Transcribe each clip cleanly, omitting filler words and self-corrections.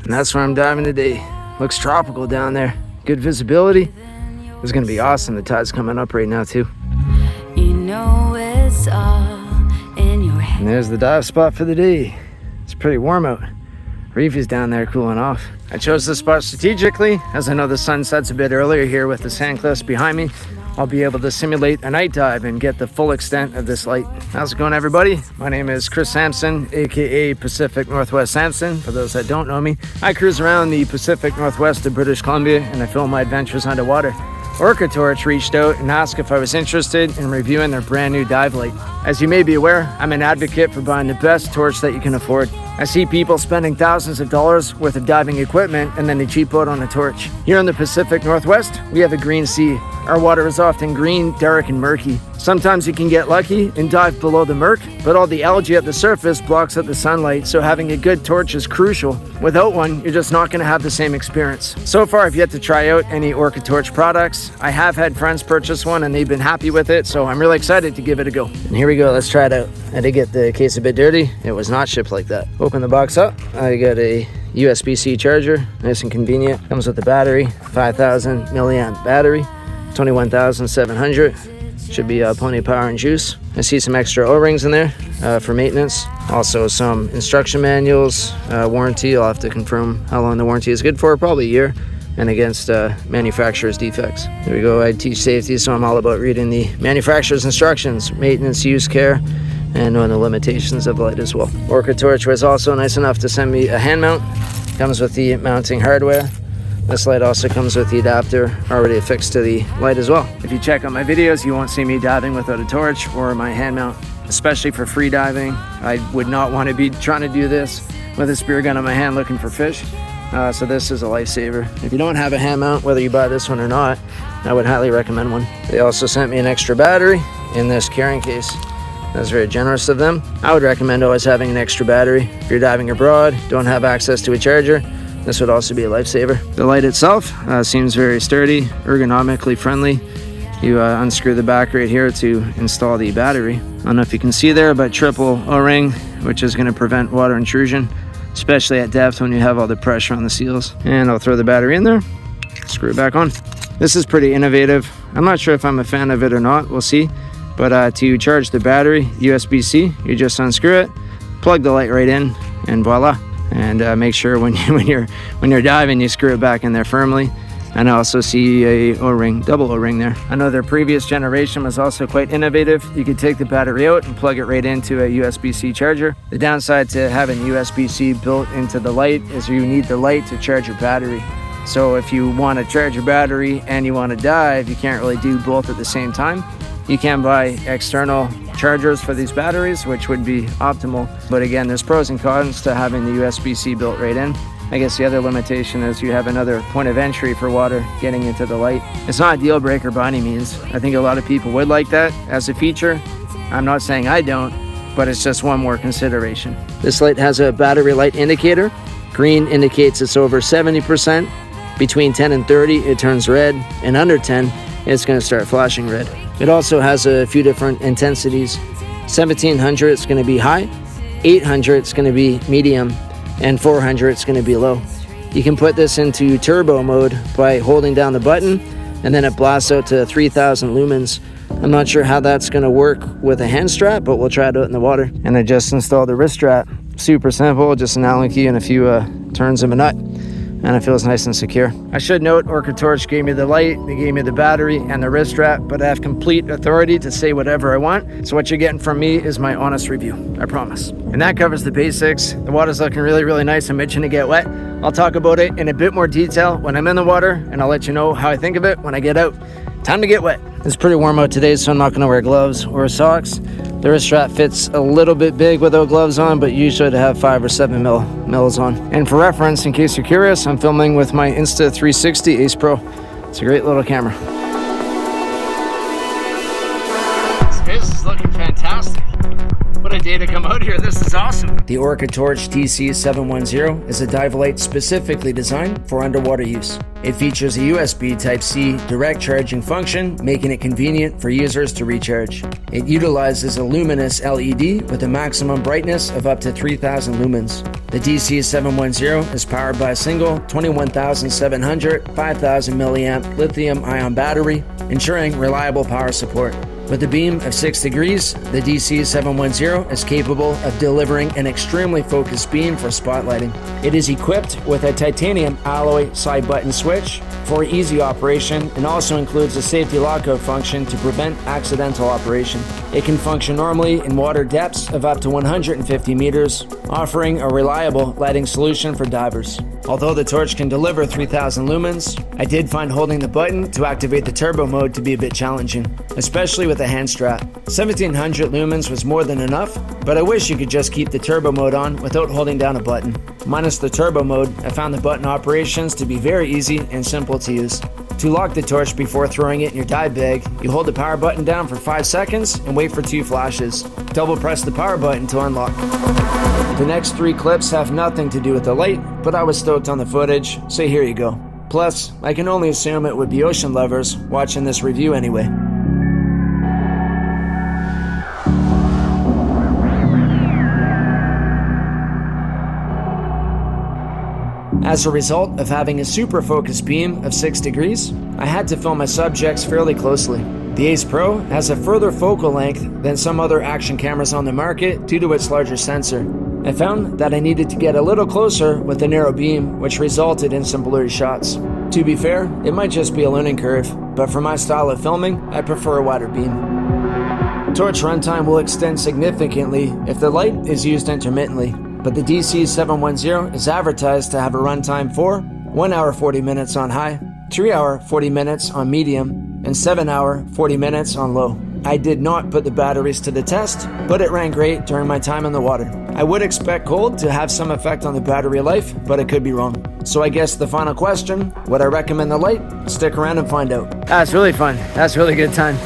And that's where I'm diving today. Looks tropical down there. Good visibility. It's gonna be awesome. The tide's coming up right now too. You know it's all in your head. And there's the dive spot for the day. It's pretty warm out. Reef is down there cooling off. I chose this spot strategically as I know the sun sets a bit earlier here with the sand cliffs behind me. I'll be able to simulate a night dive and get the full extent of this light. How's it going, everybody? My name is Chris Sampson, aka Pacific Northwest Sampson, for those that don't know me. I cruise around the Pacific Northwest of British Columbia and I film my adventures underwater. OrcaTorch reached out and asked if I was interested in reviewing their brand new dive light. As you may be aware, I'm an advocate for buying the best torch that you can afford. I see people spending thousands of dollars worth of diving equipment and then they cheap out on a torch. Here in the Pacific Northwest, we have a green sea. Our water is often green, dark, and murky. Sometimes you can get lucky and dive below the murk, but all the algae at the surface blocks out the sunlight, so having a good torch is crucial. Without one, you're just not going to have the same experience. So far, I've yet to try out any OrcaTorch products. I have had friends purchase one and they've been happy with it, so I'm really excited to give it a go. And here we go, let's try it out. I did get the case a bit dirty. It was not shipped like that. Open the box up. I got a USB-C charger, nice and convenient. Comes with a battery, 5,000 milliamp battery, 21,700. Should be plenty of power and juice. I see some extra O-rings in there for maintenance. Also some instruction manuals, warranty. I'll have to confirm how long the warranty is good for, probably a year, and against manufacturer's defects. There we go, I teach safety, so I'm all about reading the manufacturer's instructions, maintenance, use, care, and knowing the limitations of the light as well. OrcaTorch was also nice enough to send me a hand mount. Comes with the mounting hardware. This light also comes with the adapter already affixed to the light as well. If you check out my videos, you won't see me diving without a torch or my hand mount, especially for free diving. I would not want to be trying to do this with a spear gun in my hand looking for fish. So this is a lifesaver. If you don't have a hand mount, whether you buy this one or not, I would highly recommend one. They also sent me an extra battery in this carrying case. That's very generous of them. I would recommend always having an extra battery. If you're diving abroad, don't have access to a charger, this would also be a lifesaver. The light itself seems very sturdy, ergonomically friendly. You unscrew the back right here to install the battery. I don't know if you can see there, but triple O-ring, which is going to prevent water intrusion, especially at depth when you have all the pressure on the seals. And I'll throw the battery in there, screw it back on. This is pretty innovative. I'm not sure if I'm a fan of it or not, we'll see. But to charge the battery, USB-C, you just unscrew it, plug the light right in, and voila. And make sure when you're diving, you screw it back in there firmly. And I also see a O-ring, double O-ring there. I know their previous generation was also quite innovative. You could take the battery out and plug it right into a USB-C charger. The downside to having USB-C built into the light is you need the light to charge your battery. So if you want to charge your battery and you want to dive, you can't really do both at the same time. You can buy external chargers for these batteries, which would be optimal. But again, there's pros and cons to having the USB-C built right in. I guess the other limitation is you have another point of entry for water getting into the light. It's not a deal breaker by any means. I think a lot of people would like that as a feature. I'm not saying I don't, but it's just one more consideration. This light has a battery light indicator. Green indicates it's over 70%. Between 10 and 30, it turns red, and under 10, it's going to start flashing red. It also has a few different intensities. 1700 it's going to be high, 800 it's going to be medium, and 400 it's going to be low. You can put this into turbo mode by holding down the button, and then it blasts out to 3000 lumens. I'm not sure how that's going to work with a hand strap, but we'll try it out in the water. And I just installed the wrist strap. Super simple, just an Allen key and a few turns of a nut. And it feels nice and secure. I should note, OrcaTorch gave me the light, they gave me the battery and the wrist strap, but I have complete authority to say whatever I want. So what you're getting from me is my honest review, I promise. And that covers the basics. The water's looking really, really nice. I'm itching to get wet. I'll talk about it in a bit more detail when I'm in the water, and I'll let you know how I think of it when I get out. Time to get wet. It's pretty warm out today, so I'm not gonna wear gloves or socks. The wrist strap fits a little bit big without gloves on, but usually to have 5 or 7 mils on. And for reference, in case you're curious, I'm filming with my Insta360 Ace Pro. It's a great little camera. This is looking fantastic. What a another day to come out here. This is awesome. The OrcaTorch DC710 is a dive light specifically designed for underwater use. It features a USB Type-C direct charging function, making it convenient for users to recharge. It utilizes a luminous LED with a maximum brightness of up to 3000 lumens. The DC710 is powered by a single 21,700 5000 milliamp lithium-ion battery, ensuring reliable power support. With a beam of 6 degrees, the DC710 is capable of delivering an extremely focused beam for spotlighting. It is equipped with a titanium alloy side button switch for easy operation and also includes a safety lockout function to prevent accidental operation. It can function normally in water depths of up to 150 meters, offering a reliable lighting solution for divers. Although the torch can deliver 3000 lumens, I did find holding the button to activate the turbo mode to be a bit challenging, especially with a hand strap. 1700 lumens was more than enough, but I wish you could just keep the turbo mode on without holding down a button. Minus the turbo mode, I found the button operations to be very easy and simple to use. To lock the torch before throwing it in your dive bag, you hold the power button down for 5 seconds and wait for 2 flashes. Double press the power button to unlock. The next 3 clips have nothing to do with the light, but I was stoked on the footage, so here you go. Plus, I can only assume it would be ocean lovers watching this review anyway. As a result of having a super focused beam of 6 degrees, I had to film my subjects fairly closely. The Ace Pro has a further focal length than some other action cameras on the market due to its larger sensor. I found that I needed to get a little closer with a narrow beam, which resulted in some blurry shots. To be fair, it might just be a learning curve, but for my style of filming, I prefer a wider beam. Torch runtime will extend significantly if the light is used intermittently, but the DC710 is advertised to have a runtime for 1 hour 40 minutes on high, 3 hour 40 minutes on medium, and 7 hour 40 minutes on low. I did not put the batteries to the test, but it ran great during my time in the water. I would expect cold to have some effect on the battery life, but it could be wrong. So I guess the final question, would I recommend the light? Stick around and find out. That's really fun. That's a really good time.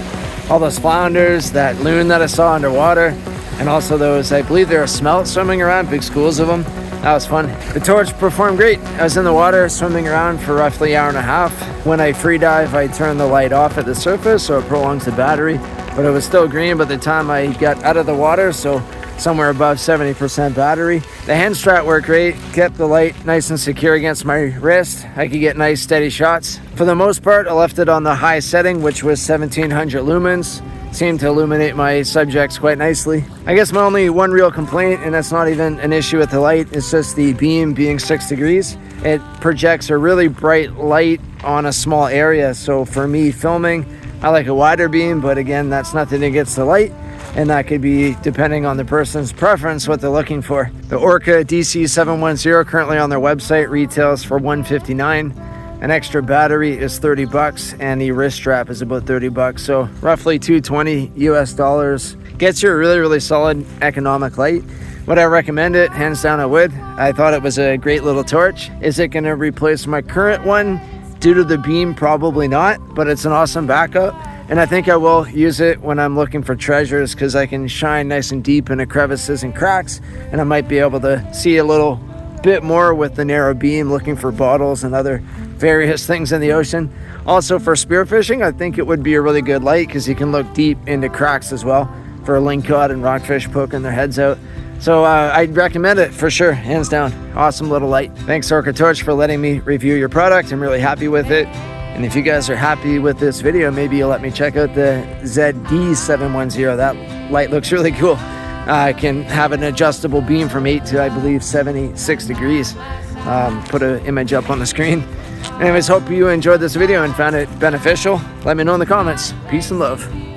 All those flounders, that loon that I saw underwater, and also those, I believe there are smelt swimming around, big schools of them. That was fun. The torch performed great. I was in the water swimming around for roughly an hour and a half. When I free dive, I turn the light off at the surface so it prolongs the battery, but it was still green by the time I got out of the water, so somewhere above 70% battery. The hand strap worked great, kept the light nice and secure against my wrist. I could get nice steady shots. For the most part, I left it on the high setting, which was 1700 lumens. Seemed to illuminate my subjects quite nicely. I guess my only one real complaint, and that's not even an issue with the light, is just the beam being 6 degrees. It projects a really bright light on a small area, so for me filming, I like a wider beam, but again, that's nothing against the light, and that could be depending on the person's preference, what they're looking for. The Orca DC710 currently on their website retails for $159. An extra battery is $30 and the wrist strap is about $30, so roughly $220 US. Gets you a really solid economic light. Would I recommend it? Hands down I would. I thought it was a great little torch. Is it going to replace my current one? Due to the beam, probably not, but it's an awesome backup. And I think I will use it when I'm looking for treasures because I can shine nice and deep into crevices and cracks, and I might be able to see a little bit more with the narrow beam looking for bottles and other various things in the ocean. Also for spearfishing, I think it would be a really good light because you can look deep into cracks as well for lingcod and rockfish poking their heads out. So I'd recommend it for sure, hands down. Awesome little light. Thanks OrcaTorch for letting me review your product. I'm really happy with it. And if you guys are happy with this video, maybe you'll let me check out the ZD710. That light looks really cool. I can have an adjustable beam from 8 to, I believe, 76 degrees. Put an image up on the screen. Anyways, hope you enjoyed this video and found it beneficial. Let me know in the comments. Peace and love.